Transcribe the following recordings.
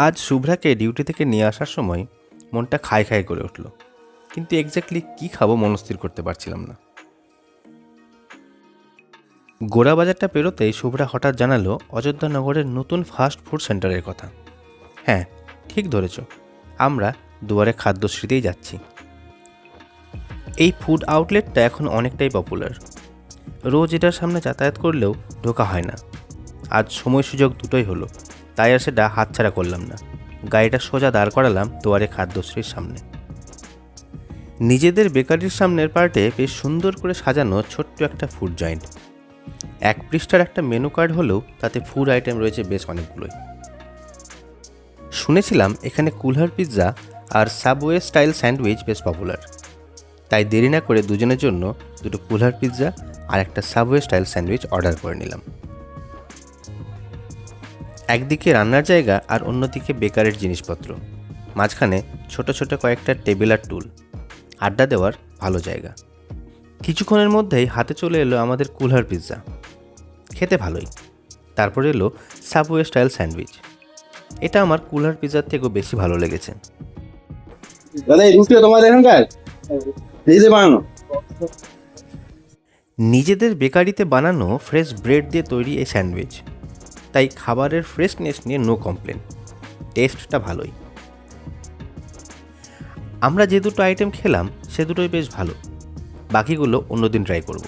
আজ শুভ্রাকে ডিউটি থেকে নিয়ে আসার সময় মনটা খাই খাই করে উঠল, কিন্তু এক্স্যাক্টলি কী খাবো মনস্থির করতে পারছিলাম না। গোড়া বাজারটা পেরোতেই শুভ্রা হঠাৎ জানালো অযোধ্যানগরের নতুন ফাস্ট ফুড সেন্টারের কথা। হ্যাঁ, ঠিক ধরেছ, আমরা দুয়ারে খাদ্যশ্রীতেই যাচ্ছি। এই ফুড আউটলেটটা এখন অনেকটাই পপুলার। রোজ এটার সামনে যাতায়াত করলেও ঢোকা হয় না। আজ সময় সুযোগ দুটোই হলো, তাই আর সেটা হাতছাড়া করলাম না। গাড়িটা সোজা দাঁড় করালাম দুয়ারে খাদ্যশ্রীর সামনে। নিজেদের বেকারির সামনের পার্টে বেশ সুন্দর করে সাজানো ছোট্ট একটা ফুড জয়েন্ট। 1 পৃষ্ঠার একটা মেনু কার্ড হলেও তাতে ফুড আইটেম রয়েছে বেশ অনেকগুলোই। শুনেছিলাম এখানে কুলহার পিৎজা আর সাবওয়ে স্টাইল স্যান্ডউইচ বেশ পপুলার, তাই দেরি না করে দুজনের জন্য 2টো কুলহার পিৎজা আর একটা সাবওয়ে স্টাইল স্যান্ডউইচ অর্ডার করে নিলাম। একদিকে রান্নার জায়গা আর অন্যদিকে বেকারের জিনিসপত্র, মাঝখানে ছোট ছোট কয়েকটা টেবিল আর টুল, আড্ডা দেওয়ার ভালো জায়গা। কিছুক্ষণের মধ্যেই হাতে চলে এলো আমাদের কুলহার পিৎজা, খেতে ভালোই। তারপর এলো সাবওয়ে স্টাইল স্যান্ডউইচ, এটা আমার কুলহার পিৎজার থেকেও বেশি ভালো লেগেছে। দাদা এই রুটিও তোমাদের এখানকার নিজে বানানো? নিজেদের বেকারিতে বানানো ফ্রেশ ব্রেড দিয়ে তৈরি এই স্যান্ডউইচ, তাই খাবারের ফ্রেশনেস নিয়ে নো কমপ্লেন, টেস্টটা ভালোই। আমরা যে 2টো আইটেম খেলাম সে দুটোই বেশ ভালো, বাকিগুলো অন্যদিন ট্রাই করব।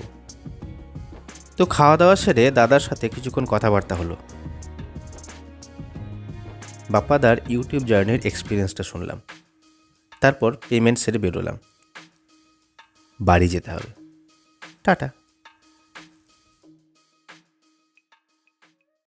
তো খাওয়া দাওয়া সেরে দাদার সাথে কিছুক্ষণ কথাবার্তা হলো। বাপ্পাদার ইউটিউব জার্নির এক্সপিরিয়েন্সটা শুনলাম, তারপর পেমেন্ট সেরে বেরোলাম। বাড়ি যেতে হবে। টাটা।